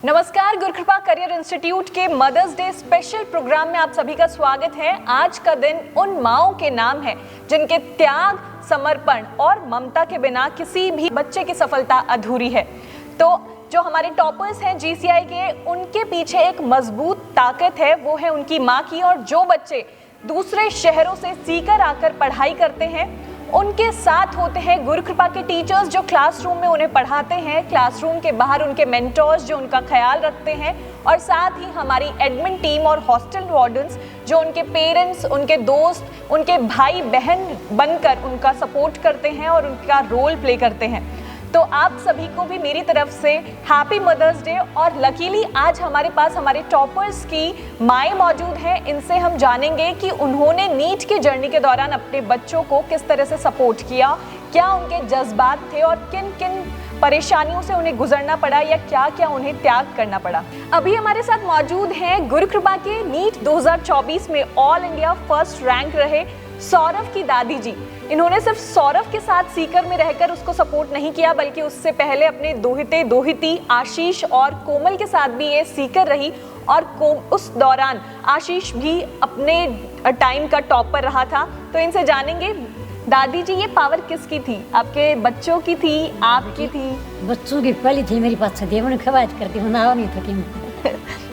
नमस्कार, Gurukripa career institute के mother's day special programme में आप सभी का स्वागत है। आज का दिन उन माओं के नाम है जिनके त्याग, समर्पण और ममता के बिना किसी भी बच्चे की सफलता अधूरी है। तो जो हमारे टॉपर्स हैं जीसीआई के, उनके पीछे एक मजबूत ताकत है, वो है उनकी माँ की। और जो बच्चे दूसरे शहरों से सीकर आकर पढ़ाई करते हैं, उनके साथ होते हैं गुरुकृपा के टीचर्स जो क्लासरूम में उन्हें पढ़ाते हैं, क्लासरूम के बाहर उनके मेंटर्स जो उनका ख्याल रखते हैं, और साथ ही हमारी एडमिन टीम और हॉस्टल वार्डन्स जो उनके पेरेंट्स, उनके दोस्त, उनके भाई बहन बनकर उनका सपोर्ट करते हैं और उनका रोल प्ले करते हैं। तो आप सभी को भी मेरी तरफ से हैप्पी मदर्स डे। और लकीली आज हमारे पास हमारे टॉपर्स की माएँ मौजूद हैं। इनसे हम जानेंगे कि उन्होंने नीट की जर्नी के दौरान अपने बच्चों को किस तरह से सपोर्ट किया, क्या उनके जज्बात थे और किन किन परेशानियों से उन्हें गुजरना पड़ा या क्या क्या उन्हें त्याग करना पड़ा। अभी हमारे साथ मौजूद हैं गुरुकृपा के नीट 2024 में ऑल इंडिया फर्स्ट रैंक रहे सौरव की दादी जी। इन्होंने सिर्फ सौरव के साथ सीकर में रहकर उसको सपोर्ट नहीं किया, बल्कि उससे पहले अपने दोहिती आशीष और कोमल के साथ भी ये सीकर रही। और उस दौरान आशीष भी अपने टाइम का टॉपर रहा था। तो इनसे जानेंगे, दादी जी ये पावर किसकी थी? आपके बच्चों की थी, आपकी थी? बच्चों की पहली थी मेरी पास, देवन खवाज करती हूँ ना, नहीं थकी।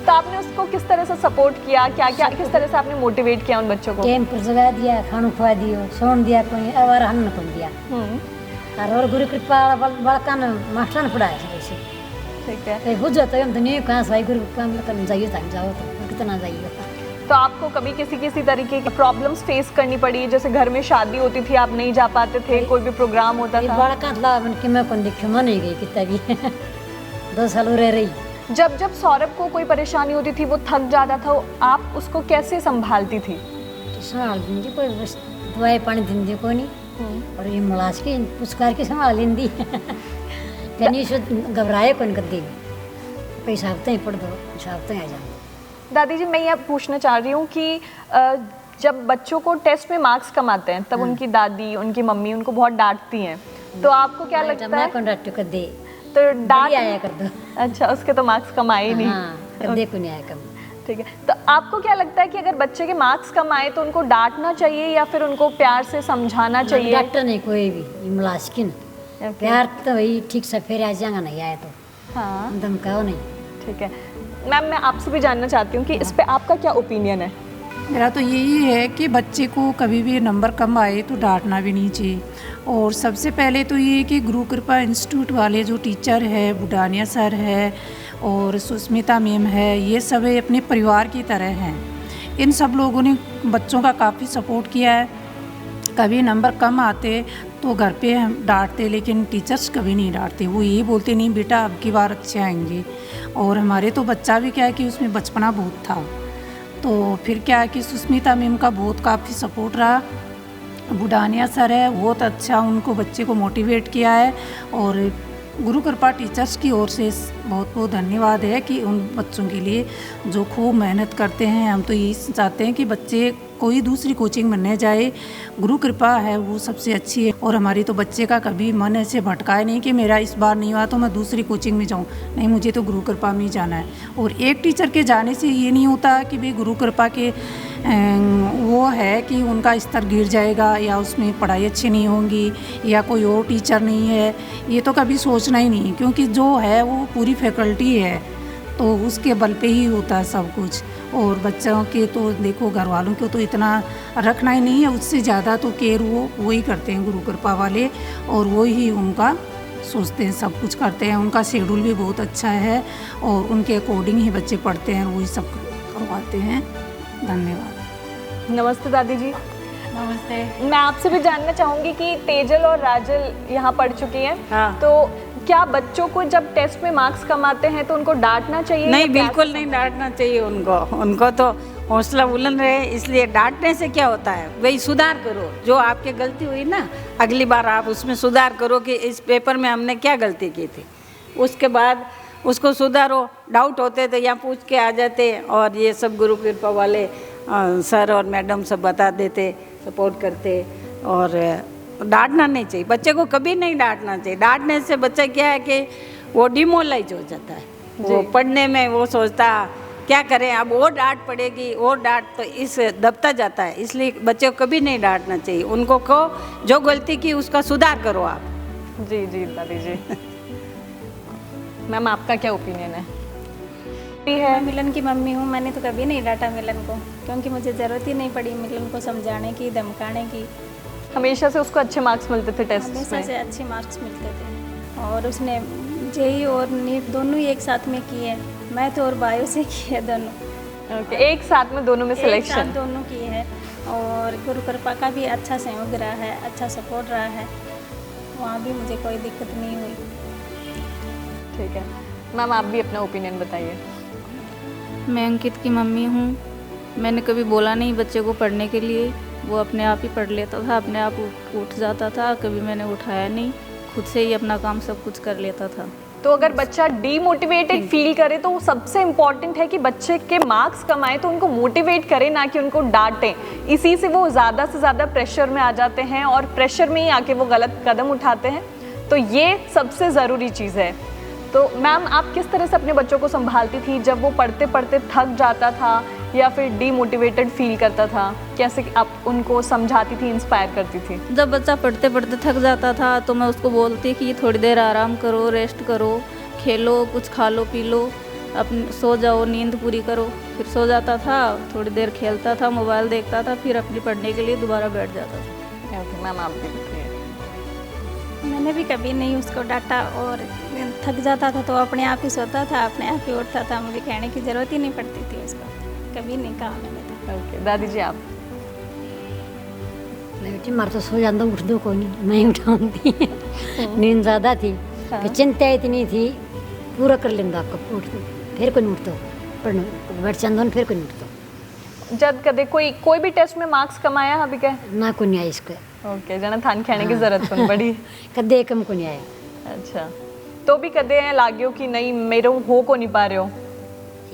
तो आपने उसको किस तरह से सपोर्ट किया, क्या क्या किस तरह से आपने मोटिवेट किया उन बच्चों को? कैंप पर जगा दिया, खाना खुआ दियो, सोन दिया, कोई अवर हन को दिया। और गुरुकृपा बड़का न मास्टर ने पढ़ाया वैसे। ठीक है। तो बुझो तो हम तो नहीं कहाँ से गुरुकृपा में तो जाइए तक जाओ तो कितना जाइए। तो आपको कभी किसी तरीके की प्रॉब्लम्स फेस करनी पड़ी? जैसे घर में शादी होती थी, आप नहीं जा पाते थे, कोई भी प्रोग्राम होता था? बड़का था कि मैं कौन देखी, मैं नहीं गई कितना भी 2 साल रह रही। जब सौरभ को कोई परेशानी होती थी, वो थक जाता था, आप उसको कैसे संभालती थी? तो संभाल दी कोई, बस दवाई पानी दी को नहीं, और ये मुलाज के पुचकार के संभाल ली कहीं से घबराए कौन कर दी, पैसा हफ्ते ही पढ़ दो, हफ्ते आ जाओ। दादी जी, मैं ये पूछना चाह रही हूँ कि जब बच्चों को टेस्ट में मार्क्स कम आते हैं, तब उनकी दादी, उनकी मम्मी उनको बहुत डांटती हैं, तो आपको क्या लगता है? मैं कॉन्ट्रैक्ट कर दे तो डांट आया कर दो। अच्छा, उसके तो मार्क्स कम आए ही नहीं। हाँ, देखो नहीं आया कम। ठीक है। तो आपको क्या लगता है कि अगर बच्चे के मार्क्स कम आए तो उनको डांटना चाहिए या फिर उनको प्यार से समझाना चाहिए? डॉक्टर नहीं कोई भी मुलास्किन प्यार तो वही ठीक से फिर आ जाएगा, नहीं आए तो हाँ धमकाओ नहीं। ठीक है मैम, मैं आपसे भी जानना चाहती हूँ कि इस पे आपका क्या ओपिनियन है? मेरा तो यही है कि बच्चे को कभी भी नंबर कम आए तो डांटना भी नहीं चाहिए। और सबसे पहले तो ये कि गुरुकृपा इंस्टीट्यूट वाले जो टीचर है, बुडानिया सर है और सुस्मिता मैम है, ये सब अपने परिवार की तरह हैं। इन सब लोगों ने बच्चों का काफ़ी सपोर्ट किया है। कभी नंबर कम आते तो घर पे हम डांटते, लेकिन टीचर्स कभी नहीं डांटते। वो यही बोलते, नहीं बेटा अब की बार अच्छे आएंगे। और हमारे तो बच्चा भी क्या है कि उसमें बचपना बहुत था, तो फिर क्या है कि सुस्मिता मैम का बहुत काफ़ी सपोर्ट रहा। बुडानिया सर है, बहुत अच्छा उनको बच्चे को मोटिवेट किया है। और गुरुकृपा टीचर्स की ओर से बहुत बहुत धन्यवाद है कि उन बच्चों के लिए जो खूब मेहनत करते हैं। हम तो यही चाहते हैं कि बच्चे कोई दूसरी कोचिंग में न जाए, गुरुकृपा है वो सबसे अच्छी है। और हमारी तो बच्चे का कभी मन ऐसे भटकाए नहीं कि मेरा इस बार नहीं हुआ तो मैं दूसरी कोचिंग में जाऊं, नहीं, मुझे तो गुरुकृपा में ही जाना है। और एक टीचर के जाने से ये नहीं होता कि भाई गुरुकृपा के वो है कि उनका स्तर गिर जाएगा या उसमें पढ़ाई अच्छी नहीं होंगी या कोई और टीचर नहीं है, ये तो कभी सोचना ही नहीं। क्योंकि जो है वो पूरी फैकल्टी है, तो उसके बल पे ही होता है सब कुछ। और बच्चों के तो देखो, घर वालों को तो इतना रखना ही नहीं है, उससे ज़्यादा तो केयर वो ही करते हैं गुरुकृपा वाले, और वो ही उनका सोचते हैं, सब कुछ करते हैं। उनका शेड्यूल भी बहुत अच्छा है और उनके अकॉर्डिंग ही बच्चे पढ़ते हैं, वही सब करवाते हैं। धन्यवाद। नमस्ते दादी जी। नमस्ते। मैं आपसे भी जानना चाहूँगी कि तेजल और राजल यहाँ पढ़ चुकी हैं। हाँ। तो क्या बच्चों को जब टेस्ट में मार्क्स कम आते हैं तो उनको डांटना चाहिए? नहीं, बिल्कुल नहीं डांटना चाहिए उनको तो हौसला बुलंद रहे। इसलिए डांटने से क्या होता है, वही सुधार करो। जो आपके गलती हुई ना, अगली बार आप उसमें सुधार करो कि इस पेपर में हमने क्या गलती की थी, उसके बाद उसको सुधारो। डाउट होते तो यहाँ पूछ के आ जाते, और ये सब गुरुकृपा वाले सर और मैडम सब बता देते, सपोर्ट करते। और डांटना नहीं चाहिए, बच्चे को कभी नहीं डांटना चाहिए। डांटने से बच्चा क्या है कि वो डिमोरलाइज हो जाता है। वो पढ़ने में वो सोचता क्या करें, अब और डांट पड़ेगी, और डांट, तो इस दबता जाता है। इसलिए बच्चे को कभी नहीं डांटना चाहिए, उनको कहो जो गलती की उसका सुधार करो आप। जी जी दादी जी। मैम आपका क्या ओपिनियन है? मैं मिलन की मम्मी हूँ, मैंने तो कभी नहीं डांटा मिलन को, क्योंकि मुझे ज़रूरत ही नहीं पड़ी मिलन को समझाने की, धमकाने की। हमेशा से उसको अच्छे मार्क्स मिलते थे टेस्ट हमेशा में? से अच्छे मार्क्स मिलते थे, और उसने जेई और नीट दोनों ही एक साथ में किए, मैथ और बायो से किए दोनों। ओके, एक साथ में दोनों में एक साथ सिलेक्शन? दोनों किए हैं, और गुरु कृपा का भी अच्छा सहयोग रहा है, अच्छा सपोर्ट रहा है, वहाँ भी मुझे कोई दिक्कत नहीं हुई। ठीक है मैम, आप भी अपना ओपिनियन बताइए। मैं अंकित की मम्मी हूँ। मैंने कभी बोला नहीं बच्चे को पढ़ने के लिए, वो अपने आप ही पढ़ लेता था, अपने आप उठ जाता था, कभी मैंने उठाया नहीं, खुद से ही अपना काम सब कुछ कर लेता था। तो अगर बच्चा डीमोटिवेटेड फील करे तो सबसे इम्पॉर्टेंट है कि बच्चे के मार्क्स कम आए तो उनको मोटिवेट करें, ना कि उनको डांटें। इसी से वो ज़्यादा से ज़्यादा प्रेशर में आ जाते हैं और प्रेशर में ही आके वो गलत कदम उठाते हैं। तो ये सबसे ज़रूरी चीज़ है। तो मैम आप किस तरह से अपने बच्चों को संभालती थी जब वो पढ़ते पढ़ते थक जाता था या फिर डीमोटिवेटेड फील करता था? कैसे आप उनको समझाती थी, इंस्पायर करती थी? जब बच्चा पढ़ते पढ़ते थक जाता था तो मैं उसको बोलती कि थोड़ी देर आराम करो, रेस्ट करो, खेलो, कुछ खा लो पी लो, अपने सो जाओ, नींद पूरी करो। फिर सो जाता था, थोड़ी देर खेलता था, मोबाइल देखता था, फिर अपनी पढ़ने के लिए दोबारा बैठ जाता था। ओके मैम, आप भी बताइए। मैंने भी कभी नहीं उसको डांटा, और थक जाता था तो अपने आप ही सोता था, अपने आप ही उठता था, मुझे कहने की ज़रूरत ही नहीं पड़ती थी उसको, कभी नहीं कहा मैंने तो। ओके दादी जी, आप? बेटी मार तो सो जाता, उठ दो कोई नहीं, मैं ही उठाऊंगी। नींद ज़्यादा थी, फिर चिंता इतनी थी, पूरा कर लेंदा आपका, उठ दो फिर कोई उठ दो, पढ़ने बैठ जाता फिर कोई उठ दो। जब कदे कोई भी टेस्ट में मार्क्स कमाया अभी क्या? ना कोई नहीं आया इसको, ओके, जना थान खाने की जरूरत कोनी पड़ी। कदे एकम को नहीं आया। अच्छा, तो भी कदे लाग्यो कि नहीं मेरे हो को नहीं पा रहे हो?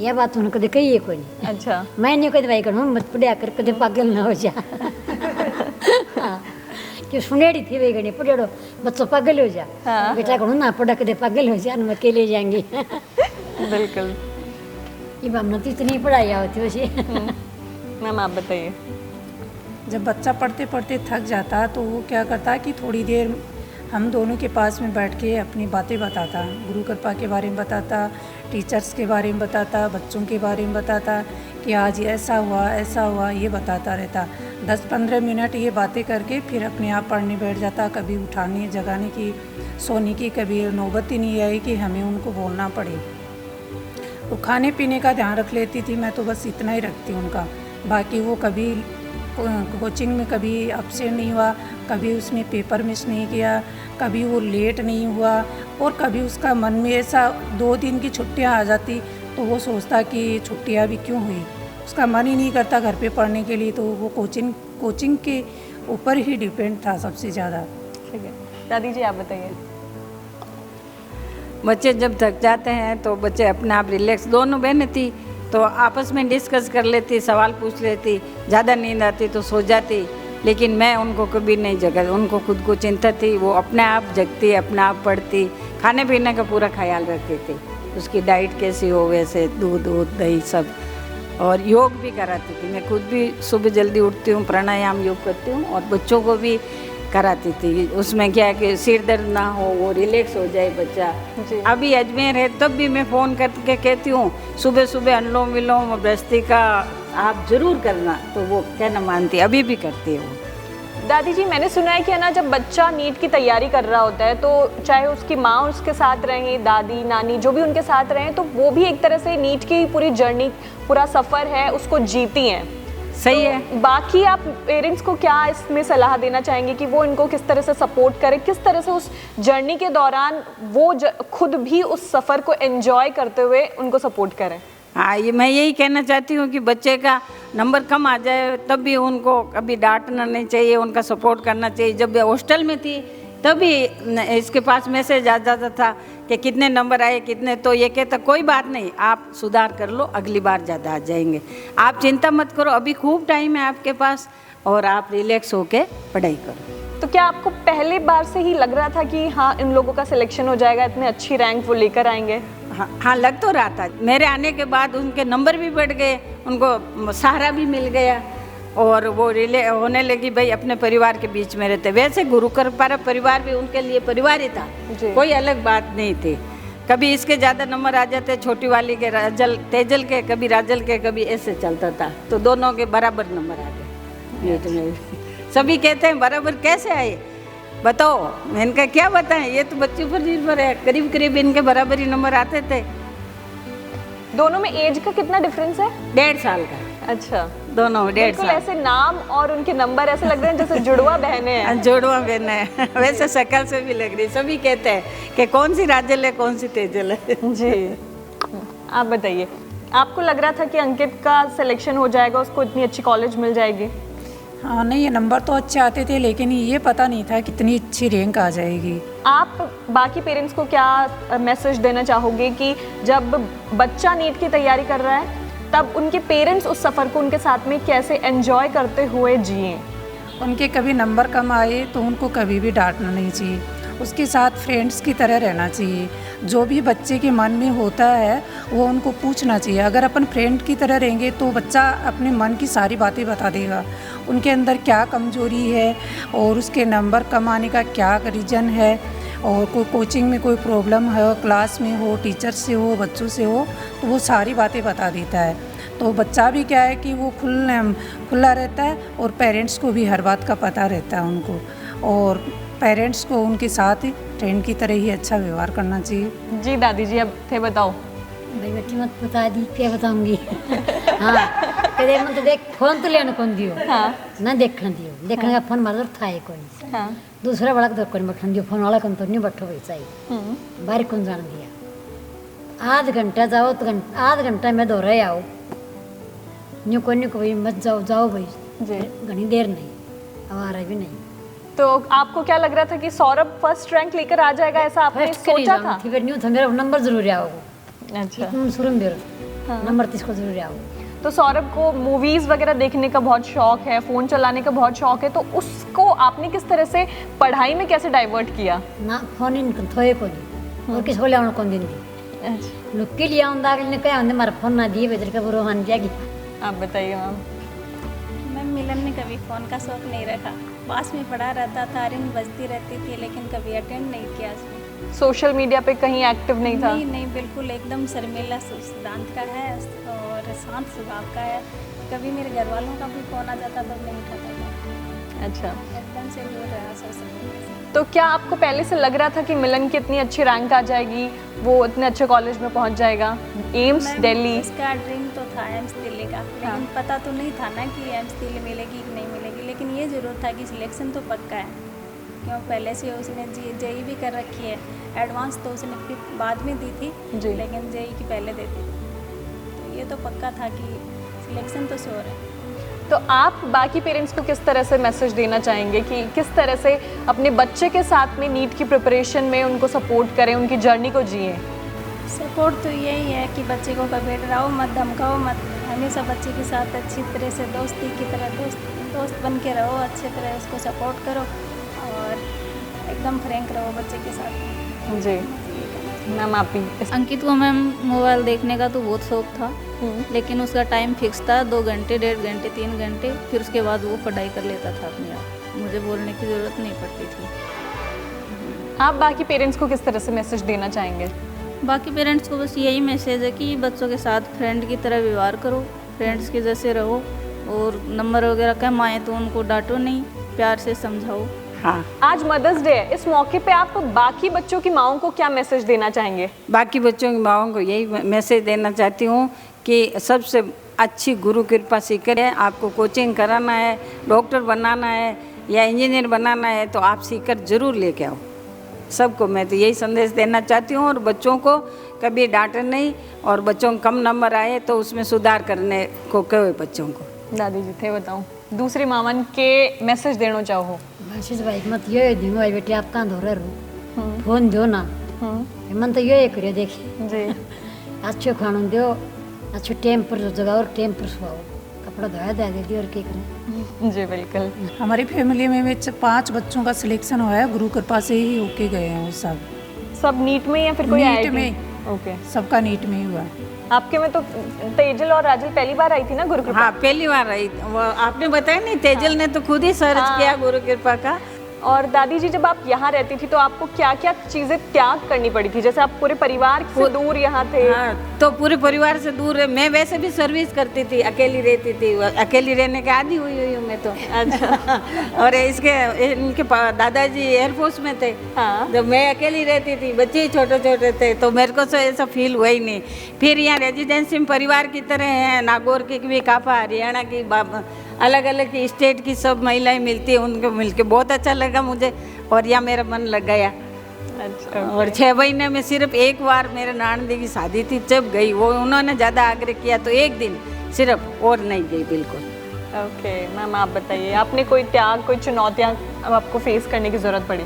यह बात उन्होंने कदे कही है कोई नहीं। अच्छा, मैं नहीं कदे भाई करूँ मत पढ़िया कर, कदे पागल ना हो जा। हाँ, कि सुनेड़ी थी वही गणी पढ़ो बच्चों पागल हो जा। हाँ। बेटा कहूँ ना पढ़ा कदे पागल हो जा, हम अकेले जाएंगे। बिल्कुल। ये हमने तो इतनी पढ़ाई होती वैसे। मैम आप बताइए। जब बच्चा पढ़ते पढ़ते थक जाता तो वो क्या करता कि थोड़ी देर हम दोनों के पास में बैठ के अपनी बातें बताता, गुरु कृपा के बारे में बताता, टीचर्स के बारे में बताता, बच्चों के बारे में बताता कि आज ऐसा हुआ, ये बताता रहता। 10-15 मिनट ये बातें करके फिर अपने आप पढ़ने बैठ जाता। कभी उठाने जगाने की, सोने की कभी नौबत ही नहीं आई कि हमें उनको बोलना पड़े। वो खाने पीने का ध्यान रख लेती थी, मैं तो बस इतना ही रखती हूँ उनका। बाकी वो कभी कोचिंग में कभी अपसेंट नहीं हुआ, कभी उसने पेपर मिस नहीं किया, कभी वो लेट नहीं हुआ, और कभी उसका मन में ऐसा 2 दिन की छुट्टियां आ जाती तो वो सोचता कि छुट्टियां भी क्यों हुई, उसका मन ही नहीं करता घर पे पढ़ने के लिए। तो वो कोचिंग के ऊपर ही डिपेंड था सबसे ज़्यादा। ठीक है, दादी जी आप बताइए। बच्चे जब थक जाते हैं तो बच्चे अपने आप रिलैक्स, दोनों बहनें थी तो आपस में डिस्कस कर लेती, सवाल पूछ लेती, ज़्यादा नींद आती तो सो जाती, लेकिन मैं उनको कभी नहीं जगा, उनको खुद को चिंता थी, वो अपने आप जगती, अपने आप पढ़ती, खाने पीने का पूरा ख्याल रखती थी, उसकी डाइट कैसी हो, वैसे दूध दही सब, और योग भी कराती थी। मैं खुद भी सुबह जल्दी उठती हूँ, प्राणायाम योग करती हूँ, और बच्चों को भी कराती थी। उसमें क्या है कि सिर दर्द ना हो, वो रिलैक्स हो जाए बच्चा। अभी अजमेर है तब भी मैं फ़ोन करके कहती हूँ सुबह सुबह अनुलोम विलोम भ्रष्टिका आप ज़रूर करना, तो वो कहना मानती, अभी भी करती है वो। दादी जी मैंने सुना है कि ना जब बच्चा नीट की तैयारी कर रहा होता है तो चाहे उसकी माँ उसके साथ रहें, दादी नानी जो भी उनके साथ रहें, तो वो भी एक तरह से नीट की पूरी जर्नी, पूरा सफ़र है उसको जीती हैं। सही तो है। बाकी आप पेरेंट्स को क्या इसमें सलाह देना चाहेंगे कि वो इनको किस तरह से सपोर्ट करें, किस तरह से उस जर्नी के दौरान वो खुद भी उस सफ़र को एंजॉय करते हुए उनको सपोर्ट करें? हाँ, ये मैं यही कहना चाहती हूँ कि बच्चे का नंबर कम आ जाए तब भी उनको कभी डांटना नहीं चाहिए, उनका सपोर्ट करना चाहिए। जब हॉस्टल में थी तभी इसके पास मैसेज आ जाता था कि कितने नंबर आए कितने, तो ये कहता कोई बात नहीं, आप सुधार कर लो, अगली बार ज़्यादा आ जाएंगे, आप चिंता मत करो, अभी खूब टाइम है आपके पास, और आप रिलैक्स होके पढ़ाई करो। तो क्या आपको पहले बार से ही लग रहा था कि हाँ इन लोगों का सिलेक्शन हो जाएगा, इतनी अच्छी रैंक वो लेकर आएंगे? हाँ लग तो रहा था। मेरे आने के बाद उनके नंबर भी बढ़ गए, उनको सहारा भी मिल गया और वो रिले होने लगी भाई अपने परिवार के बीच में रहते। वैसे गुरु कृपा परिवार भी उनके लिए परिवार ही था, कोई अलग बात नहीं थी। कभी इसके ज़्यादा नंबर आ जाते, छोटी वाली के तेजल के, कभी राजल के, कभी ऐसे चलता था, तो दोनों के बराबर नंबर आ गए नीट में। सभी कहते हैं बराबर कैसे आए, बताओ। इनका क्या बताएं, ये तो बच्चों पर निर्भर है। करीब करीब इनके बराबर ही नंबर आते थे। दोनों में एज का कितना डिफरेंस है? 1.5 साल का। अच्छा, दोनों 1.5 बिल्कुल साल। ऐसे नाम और उनके नंबर ऐसे लग रहे हैं जैसे जुड़वा बहनें हैं। जोड़वा बहन है। वैसे शक्ल से भी लग रही। सभी कहते हैं कि कौन सी राजल है, कौन सी तेजल है। जी, आप बताइए, आपको लग रहा था कि अंकित का सिलेक्शन हो जाएगा, उसको इतनी अच्छी कॉलेज मिल जाएगी? हाँ नहीं, ये नंबर तो अच्छे आते थे, लेकिन ये पता नहीं था कितनी अच्छी रैंक आ जाएगी। आप बाकी पेरेंट्स को क्या मैसेज देना चाहोगे कि जब बच्चा नीट की तैयारी कर रहा है तब उनके पेरेंट्स उस सफ़र को उनके साथ में कैसे एंजॉय करते हुए जिए? उनके कभी नंबर कम आए तो उनको कभी भी डांटना नहीं चाहिए, उसके साथ फ्रेंड्स की तरह रहना चाहिए। जो भी बच्चे के मन में होता है वो उनको पूछना चाहिए। अगर अपन फ्रेंड की तरह रहेंगे तो बच्चा अपने मन की सारी बातें बता देगा, उनके अंदर क्या कमजोरी है और उसके नंबर कम आने का क्या रीज़न है, और कोई कोचिंग में कोई प्रॉब्लम है, क्लास में हो, टीचर से हो, बच्चों से हो, तो वो सारी बातें बता देता है। तो बच्चा भी क्या है कि वो खुला रहता है और पेरेंट्स को भी हर बात का पता रहता है उनको, और पेरेंट्स को उनके साथ फ्रेंड की तरह ही अच्छा व्यवहार करना चाहिए। जी दादी जी, अब थे बताओ। भाई बेटी मत बता दी, क्या बताऊंगी। हाँ कदे मत देख, फोन तो लेना कौन दियो, हाँ ना देखना दियो, देखने का फोन मार था है कोई, हाँ दूसरा बड़ा तो कोई बैठन दियो, फोन वाला कौन तो नहीं बैठो वैसा ही बाहर कौन जान दिया। आध घंटा जाओ तो आध घंटा में दोहरे आओ, न्यू को भाई मत जाओ भाई जी। घनी देर नहीं, आवारा भी नहीं। तो आपको क्या लग रहा था कि सौरभ फर्स्ट रैंक लेकर आ जाएगा, ऐसा आपने फर्स्ट करी सोचा जाऊँ था? फिर न्यू था मेरा नंबर जरूर आओगे, अच्छा, शुरू में नंबर 30 को जरूर आओगे। तो सौरभ को मूवीज वगैरह देखने का बहुत शौक है, फोन चलाने का बहुत शौक है, तो उसको आपने किस तरह से पढ़ाई में कैसे डाइवर्ट किया? ना फोन इन थोए को नहीं और किसी को ले कौन दिन दी अच्छा, लोग के लिए आऊँ दागल ने कहा हमने हमारा फोन ना दिए बेदर का बुरो मान जाएगी। आप बताइए मैम। मैम मिलन ने कभी फ़ोन का शौक नहीं रखा, पास में पढ़ा रहता था, रिंग बजती रहती थी, लेकिन कभी अटेंड नहीं किया उसमें। सोशल मीडिया पे कहीं एक्टिव नहीं था? नहीं बिल्कुल एकदम शर्मिला सिद्धांत का है और शांत स्वभाव का है। कभी मेरे घर वालों का भी फ़ोन आ जाता तो नहीं उठाता था, अच्छा, एकदम से दूर रहा सोशल मीडिया से। तो क्या आपको पहले से लग रहा था कि मिलन की इतनी अच्छी रैंक आ जाएगी, वो इतने अच्छे कॉलेज में पहुंच जाएगा? एम्स मैम, दिल्ली, उसका ड्रीम तो था एम्स दिल्ली का, लेकिन पता तो नहीं था ना कि एम्स दिल्ली मिलेगी कि नहीं मिलेगी, लेकिन ये ज़रूर था कि सिलेक्शन तो पक्का है, क्यों पहले से उसने जेई भी कर रखी है। एडवांस तो उसने फिर बाद में दी थी, लेकिन जेई की पहले देती थी, तो ये तो पक्का था कि सिलेक्शन तो श्योर है। तो आप बाकी पेरेंट्स को किस तरह से मैसेज देना चाहेंगे कि किस तरह से अपने बच्चे के साथ में नीट की प्रिपरेशन में उनको सपोर्ट करें, उनकी जर्नी को जिए? सपोर्ट तो यही है कि बच्चे को कभी डराओ मत, धमकाओ मत, हमेशा बच्चे के साथ अच्छी तरह से दोस्ती की तरह दोस्त बन के रहो, अच्छे तरह उसको सपोर्ट करो और एकदम फ्रैंक रहो बच्चे के साथ। जी मैम, आप भी? अंकित को मैम मोबाइल देखने का तो बहुत शौक था, लेकिन उसका टाइम फिक्स था, 2 घंटे, 1.5 घंटे, 3 घंटे, फिर उसके बाद वो पढ़ाई कर लेता था अपने आप, मुझे बोलने की ज़रूरत नहीं पड़ती थी। आप बाकी पेरेंट्स को किस तरह से मैसेज देना चाहेंगे? बाकी पेरेंट्स को बस यही मैसेज है कि बच्चों के साथ फ्रेंड की तरह व्यवहार करो, फ्रेंड्स के जैसे रहो, और नंबर वगैरह कम आए तो उनको डांटो नहीं, प्यार से समझाओ। हाँ, आज मदर्स डे है, इस मौके पे आप बाकी बच्चों की माओं को क्या मैसेज देना चाहेंगे? बाकी बच्चों की माओं को यही मैसेज देना चाहती हूँ कि सबसे अच्छी गुरु कृपा सीकर है। आपको कोचिंग कराना है, डॉक्टर बनाना है या इंजीनियर बनाना है तो आप सीकर ज़रूर लेके आओ। सबको मैं तो यही संदेश देना चाहती हूँ, और बच्चों को कभी डांटे नहीं, और बच्चों को कम नंबर आए तो उसमें सुधार करने को कहो बच्चों को। दादी जी थे बताऊँ, दूसरी मामन के मैसेज देना चाहो? मैसेज भाई मत ये दूंगा भाई बेटे आप कहाँ धोरे रो, फोन दो ना, मन तो ये करियो देखिए जी, अच्छे खाना दो, अच्छे टाइम पर जगह और टाइम पर सुहाओ, कपड़ा धोया दे दी और क्या करें। जी बिल्कुल। हमारी फैमिली में 5 बच्चों का सिलेक्शन हुआ है, गुरु कृपा से ही होके गए हैं वो सब। सब नीट में या फिर कोई नीट IIT? में ओके। सबका नीट में ही हुआ। आपके में तो तेजल और राजल पहली बार आई थी ना गुरु कृपा? हाँ, पहली बार रही। वो आपने बताया नहीं, तेजल ने तो खुद ही सर्च हाँ। किया गुरु कृपा का। और दादी जी जब आप यहाँ रहती थी तो आपको क्या क्या चीजें त्याग करनी पड़ी थी? जैसे आप पूरे परिवार से दूर यहाँ थे। हाँ, तो पूरे परिवार से दूर है। मैं वैसे भी सर्विस करती थी, अकेली रहती थी, अकेली रहने के आदी हुई हूँ मैं तो। अच्छा। और इनके दादाजी एयरफोर्स में थे। हाँ। जब मैं अकेली रहती थी, बच्चे छोटे छोटे थे, तो मेरे को तो ऐसा फील हुआ ही नहीं। फिर यहाँ रेजिडेंसी में परिवार की तरह है, नागौर की भी, काफा हरियाणा की, अलग अलग स्टेट की सब महिलाएं मिलती है, उनको मिलके बहुत अच्छा लगा मुझे, और यहाँ मेरा मन लग गया। अच्छा। और 6 महीने में सिर्फ एक बार मेरे नानदी की शादी थी, जब गई। वो उन्होंने ज़्यादा आग्रह किया तो एक दिन सिर्फ, और नहीं गई बिल्कुल। ओके मैम, आप बताइए, आपने कोई त्याग, कोई चुनौतियाँ अब आपको फेस करने की ज़रूरत पड़ी?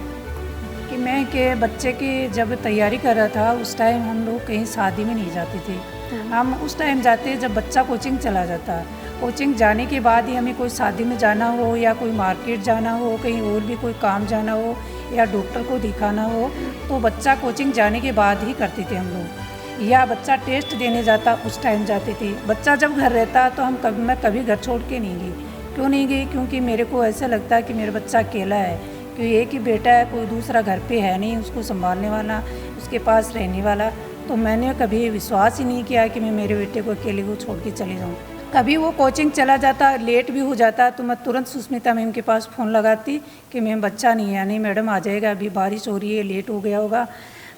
कि मैं के बच्चे की जब तैयारी कर रहा था उस टाइम हम लोग कहीं शादी में नहीं जाते थे। हम उस टाइम जाते जब बच्चा कोचिंग चला जाता। कोचिंग जाने के बाद ही हमें कोई शादी में जाना हो, या कोई मार्केट जाना हो, कहीं और भी कोई काम जाना हो, या डॉक्टर को दिखाना हो, तो बच्चा कोचिंग जाने के बाद ही करते थे हम लोग। या बच्चा टेस्ट देने जाता उस टाइम जाते थे। बच्चा जब घर रहता तो मैं कभी घर छोड़ के नहीं गई। क्यों नहीं गई? क्योंकि मेरे को ऐसा लगता है कि मेरा बच्चा अकेला है, क्योंकि एक ही बेटा है, कोई दूसरा घर पे है नहीं उसको संभालने वाला, उसके पास रहने वाला। तो मैंने कभी विश्वास ही नहीं किया कि मैं मेरे बेटे को अकेले को छोड़ के चले जाऊँ। कभी वो कोचिंग चला जाता, लेट भी हो जाता, तो मैं तुरंत सुष्मिता मैम के पास फ़ोन लगाती कि मैम बच्चा नहीं है। नहीं मैडम आ जाएगा, अभी बारिश हो रही है, लेट हो गया होगा,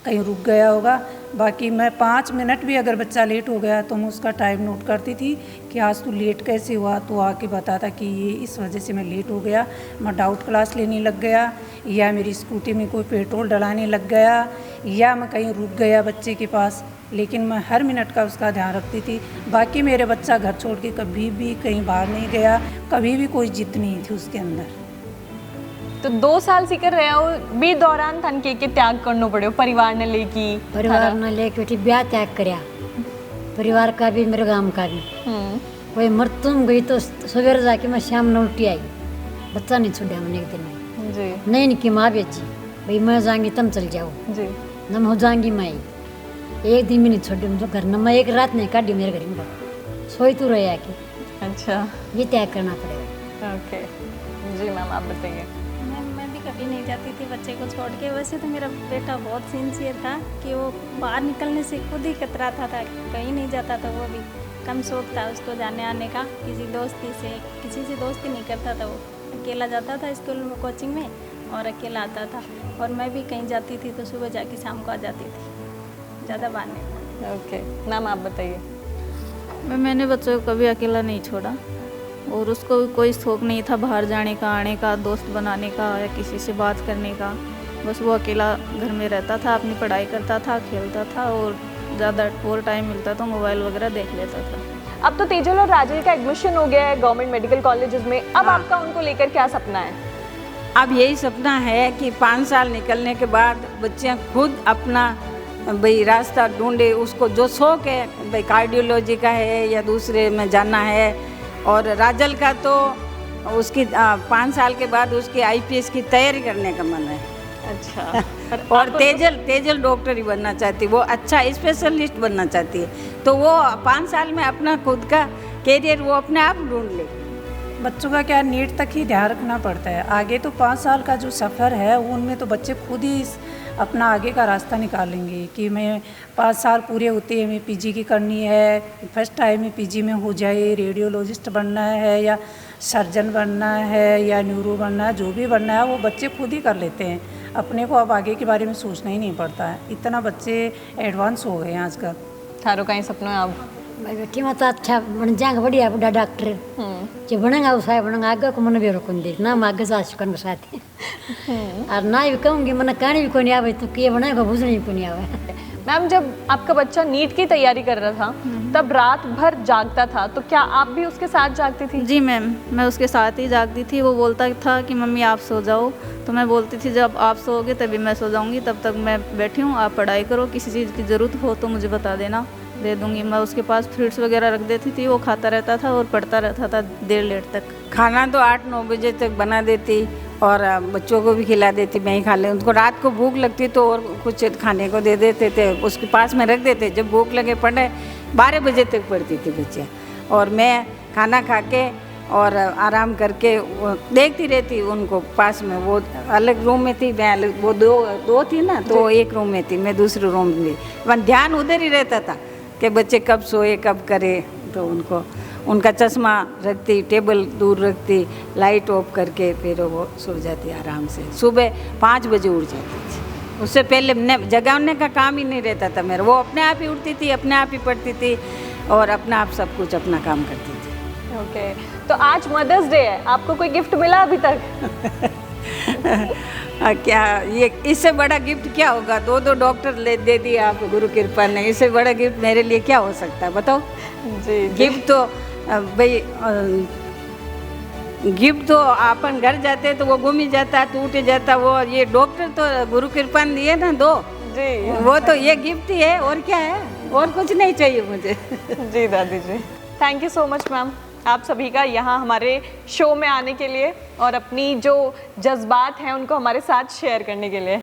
कहीं रुक गया होगा। बाकी मैं 5 मिनट भी अगर बच्चा लेट हो गया तो मैं उसका टाइम नोट करती थी कि आज तू लेट कैसे हुआ, तो आके बताता कि ये इस वजह से मैं लेट हो गया। मैं डाउट क्लास लेने लग गया, या मेरी स्कूटी में कोई पेट्रोल डलाने लग गया, या मैं कहीं रुक गया बच्चे के पास। लेकिन मैं हर मिनट का उसका ध्यान रखती थी। बाकी मेरे बच्चा घर छोड़ के कभी भी कहीं बाहर नहीं गया, कभी भी कोई जिद नहीं थी उसके अंदर। तो 2 साल सीकर रहे हो भी दौरान थान के त्याग करनो पड़े परिवार ने लेकी? परिवार ने लेके बेटी ब्याह त्याग करया, परिवार का भी, मेरे गांव का भी। कोई मरतुम गई तो सवेरे जाके मैं शाम न उल्टी आई। बच्चा नहीं छोड़ा मैंने एक दिन में जी। नहीं इनकी माँ भेजी, भाई मैं जाऊँगी तुम चल जाओ, जी। न मैं हो जाऊँगी मैं। एक दिन भी नहीं छोड़ी मुझे घर न, मैं एक रात नहीं काटी मेरे घर में, सोई तो रहे आके। अच्छा। ये त्याग करना पड़ेगा। ओके जी मैम, आप बताइए। मैं भी कभी नहीं जाती थी बच्चे को छोड़ के। वैसे तो मेरा बेटा बहुत सिंसियर था कि वो बाहर निकलने से खुद ही कतराता था, कहीं नहीं जाता था। वो भी कम शौक था उसको जाने आने का, किसी से दोस्ती नहीं करता था। वो अकेला जाता था स्कूल में, कोचिंग में, और अकेला आता था। और मैं भी कहीं जाती थी तो सुबह जाके शाम को आ जाती थी, ज़्यादा बाहर नहीं। ओके मैम, आप बताइए। मैंने बच्चों को कभी अकेला नहीं छोड़ा, और उसको कोई शौक नहीं था बाहर जाने का, आने का, दोस्त बनाने का, या किसी से बात करने का। बस वो अकेला घर में रहता था, अपनी पढ़ाई करता था, खेलता था, और ज़्यादा और टाइम मिलता तो मोबाइल वगैरह देख लेता था। अब तो तेजल और राजल का एडमिशन हो गया है गवर्नमेंट मेडिकल कॉलेजेस में, अब हाँ। आपका उनको लेकर क्या सपना है? अब यही सपना है कि 5 साल निकलने के बाद बच्चे खुद अपना भाई रास्ता ढूंढे। उसको जो शौक है, भाई कार्डियोलॉजी का है या दूसरे में जाना है। और राजल का तो उसकी 5 साल के बाद उसकी IPS की तैयारी करने का मन है। अच्छा। और तेजल डॉक्टर ही बनना चाहती है, वो अच्छा स्पेशलिस्ट बनना चाहती है। तो वो 5 साल में अपना खुद का कैरियर वो अपने आप ढूंढ ले। बच्चों का क्या नीट तक ही ध्यान रखना पड़ता है। आगे तो 5 साल का जो सफ़र है उनमें तो बच्चे खुद ही अपना आगे का रास्ता निकालेंगे कि मैं 5 साल पूरे होते हैं, हमें PG की करनी है, फर्स्ट टाइम में PG में हो जाए, रेडियोलॉजिस्ट बनना है, या सर्जन बनना है, या न्यूरो बनना है, जो भी बनना है वो बच्चे खुद ही कर लेते हैं। अपने को अब आगे के बारे में सोचना ही नहीं पड़ता है, इतना बच्चे एडवांस हो गए हैं आजकल। थारो का ही सपना है अब? भाई बेटी मैं तो अच्छा बन जाएंगे, बढ़िया बड़ा डॉक्टर जो बनेगा वो साहब बनेगा। आगे को मन भी रोकन दे ना, मैं आगे जा सकन साथ और ना भी कहूँगी मैंने कहानी भी कोई नहीं आवे, तो किए बनेगा बुझने भी कोई नहीं आवे। मैम, जब आपका बच्चा नीट की तैयारी कर रहा था तब रात भर जागता था, तो क्या आप भी उसके साथ जागती थी? जी मैम, मैं उसके साथ ही जागती थी। वो बोलता था कि मम्मी आप सो जाओ, तो मैं बोलती थी जब आप सोओगे तभी मैं सो जाऊंगी, तब तक मैं बैठी हूँ, आप पढ़ाई करो, किसी चीज़ की ज़रूरत हो तो मुझे बता देना, दे दूँगी। मैं उसके पास फ्रूट्स वगैरह रख देती थी, वो खाता रहता था और पढ़ता रहता था देर लेट तक। खाना तो 8-9 बजे तक बना देती, और बच्चों को भी खिला देती, मैं ही खा ले। उनको रात को भूख लगती तो और कुछ खाने को दे देते थे, उसके पास में रख देते। जब भूख लगे पढ़े 12 बजे तक पढ़ती थी बच्चे, और मैं खाना खा के और आराम करके देखती रहती उनको। पास में वो अलग रूम में थी, मैं अलग, वो दो थी ना, तो एक रूम में थी, मैं दूसरे रूम में थी। वहाँ ध्यान उधर ही रहता था कि बच्चे कब सोए कब करे। तो उनको उनका चश्मा रखती, टेबल दूर रखती, लाइट ऑफ करके फिर वो सो जाती आराम से। सुबह 5 बजे उठ जाती थी, उससे पहले जगाने का काम ही नहीं रहता था मेरा। वो अपने आप ही उठती थी, अपने आप ही पढ़ती थी और अपना आप सब कुछ अपना काम करती थी। ओके, तो आज मदर्स डे है, आपको कोई गिफ्ट मिला अभी तक? क्या ये, इससे बड़ा गिफ्ट क्या होगा? 2 डॉक्टर दे दिए आप गुरु कृपा ने, इससे बड़ा गिफ्ट मेरे लिए क्या हो सकता है बताओ? जी, गिफ्ट तो भाई, गिफ्ट तो अपन घर जाते तो वो गुम ही जाता, टूट जाता। वो ये डॉक्टर तो गुरु कृपा ने दिए ना 2 जी, वो तो ये गिफ्ट ही है, और क्या है, और कुछ नहीं चाहिए मुझे। जी दादी जी, thank you so much ma'am, आप सभी का यहाँ हमारे शो में आने के लिए और अपनी जो जज्बात हैं उनको हमारे साथ शेयर करने के लिए।